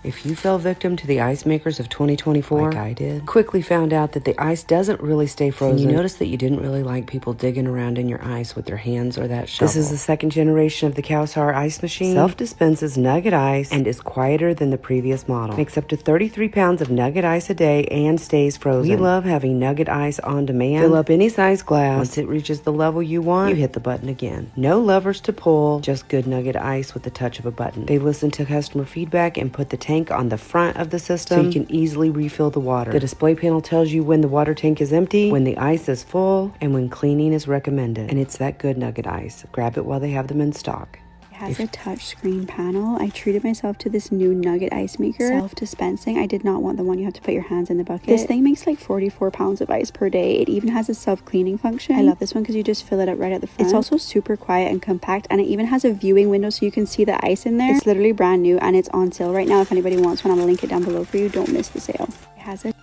If you fell victim to the ice makers of 2024, like I did, quickly found out that the ice doesn't really stay frozen, and you noticed that you didn't really like people digging around in your ice with their hands or that shovel. This is the second generation of the COWSAR ice machine. Self-dispenses nugget ice and is quieter than the previous model. Makes up to 33 pounds of nugget ice a day and stays frozen. We love having nugget ice on demand. Fill up any size glass. Once it reaches the level you want, you hit the button again. No levers to pull, just good nugget ice with the touch of a button. They listen to customer feedback and put the tank on the front of the system so you can easily refill the water. The display panel tells you when the water tank is empty, when the ice is full, and when cleaning is recommended. And it's that good nugget ice. Grab it while they have them in stock. It has a touch screen panel. I treated myself to this new nugget ice maker. Self-dispensing. I did not want the one you have to put your hands in the bucket. This thing makes like 44 pounds of ice per day. It even has a self-cleaning function. I love this one because you just fill it up right at the front. It's also super quiet and compact, and it even has a viewing window so you can see the ice in there. It's literally brand new and it's on sale right now. If anybody wants one, I'll link it down below for you. Don't miss the sale. Has a